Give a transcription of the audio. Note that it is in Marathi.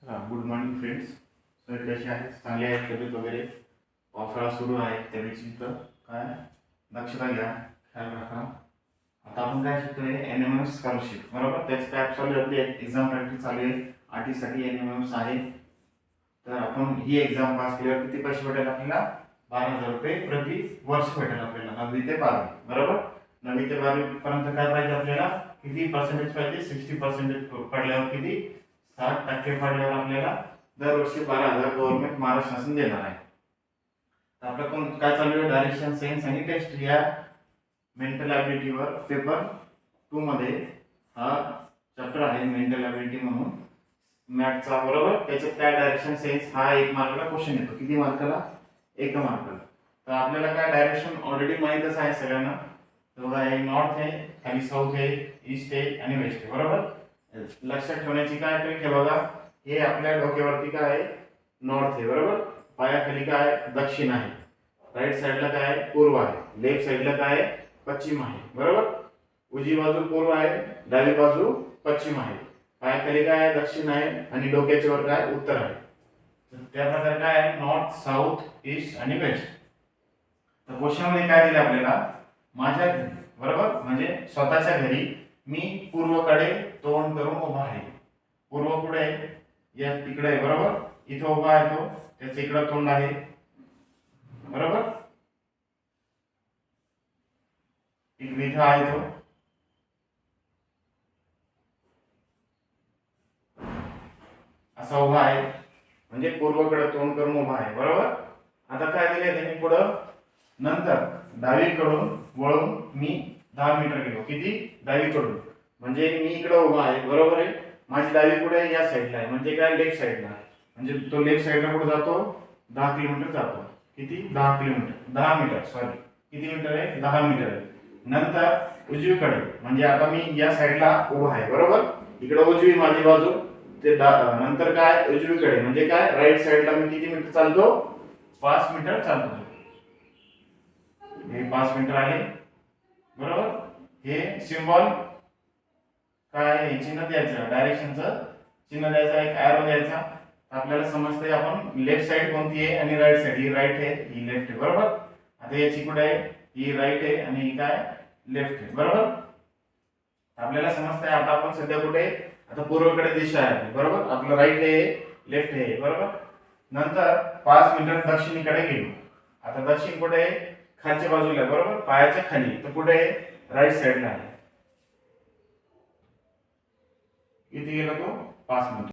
Good morning friends. तर कसे आहेत? चांगले आहेत तब्येत वगैरे? पावसाळा सुरू आहे त्यापेक्षा तर काय दक्षता घ्या, ख्याल राखा. आता आपण काय शिकतोय? NMS स्कॉलरशिप, बरोबर? त्याचं काय चालू आहे? आपली एक्झाम प्रॅक्टिस चालू आहे. आरटीसाठी NMS आहे. तर आपण ही एक्झाम पास केल्यावर किती पैसे भेटेल आपल्याला? 12,000 रुपये प्रति वर्ष भेटेल आपल्याला, 9वी ते 12वी, बरोबर? 9वी ते 12वी पर्यंत काय पाहिजे आपल्याला? किती पर्सेंटेज पाहिजे? 60% पडल्यावर किती? 60% पडल्यावर आपल्याला दरवर्षी 12,000 गव्हर्नमेंट महाराष्ट्र शासन देणार आहे. तर आपलं कोण काय चालू आहे? डायरेक्शन सायन्स आणि टेस्ट या मेंटल ॲबिलिटीवर पेपर 2 मध्ये हा चॅप्टर आहे मेंटल ॲबिलिटी म्हणून मॅथचा, बरोबर? त्याच्यात काय डायरेक्शन सायन्स हा 1 मार्काला क्वेश्चन येतो. किती मार्काला? 1 मार्काला. तर आपल्याला काय डायरेक्शन ऑलरेडी माहीतच आहे सगळ्यांना. तर बघा, हे नॉर्थ आहे, खाली साऊथ आहे, ईस्ट आहे आणि वेस्ट आहे, बरोबर? लक्षात ठेवण्याची काय ट्रिक आहे बघा, हे आपल्या डोक्यावरती काय आहे? नॉर्थ आहे, बरोबर? पायाखाली काय? दक्षिण आहे. राईट साईडला काय आहे? पूर्व आहे. लेफ्ट साईडला काय आहे? पश्चिम आहे, बरोबर? उजवी बाजू पूर्व आहे, डावी बाजू पश्चिम आहे. पायाखाली काय आहे? दक्षिण आहे आणि डोक्याच्या वर काय? उत्तर आहे. तर त्या प्रकारे काय आहे? नॉर्थ, साऊथ, ईस्ट आणि वेस्ट. तर क्वेश्चन मध्ये काय दिले आपल्याला? माझ्या घरी, बरोबर? म्हणजे स्वतःच्या घरी मी पूर्वकडे तोंड करून उभा आहे. पूर्व कुठे आहे? या तिकडे आहे, बरोबर? इथे उभा आहे तो, त्याचं इकडे तोंड आहे, बरोबर? इथे आहे तो. असा उभा आहे म्हणजे पूर्वकडे तोंड करून उभा आहे, बरोबर? आता काय दिले त्यांनी पुढं? नंतर डावीकडून वळून मी 10 मीटर गेलो. किती? डावीकडून म्हणजे मी इकडे उभा आहे, बरोबर आहे? माझी डावी कुठे आहे? या साईडला आहे, म्हणजे काय? लेफ्ट साईडला. म्हणजे तो लेफ्ट साईडला कुठे जातो? 10 किलोमीटर जातो. किती? 10 किलोमीटर, 10 मीटर, सॉरी. किती मीटर आहे? 10 मीटर आहे. नंतर उजवीकडे म्हणजे आता मी या साईडला उभा आहे, बरोबर? इकडे उजवी माझी बाजू. ते नंतर काय? उजवीकडे म्हणजे काय? राईट साईडला मी किती मीटर चालतो? 5 मीटर चालतो. हे 5 मीटर आहे, बरोबर? हे सिम्बॉल काय? चिन्ह द्यायचं, डायरेक्शनचं चिन्ह द्यायचं, एक ॲरो द्यायचा. आपल्याला समजते आपण लेफ्ट साइड कोणती आहे आणि राईट साइड. ही राईट आहे, ही लेफ्ट आहे, बरोबर? आता याची कुठे आहे? ही राईट आहे आणि ही काय? लेफ्ट आहे, बरोबर? आपल्याला समजते. आता आपण सध्या कुठे? आता पूर्वेकडे दिशा आहे, बरोबर? आपलं राईट आहे, लेफ्ट आहे, बरोबर? नंतर 5 मीटर दक्षिणेकडे गेलो. आता दक्षिण कुठे आहे? खालच्या बाजूला आहे, बरोबर? पायाच्या खाली. तर कुठे आहे? राईट साइडला आहे. किती गेला तो? 5 मीटर.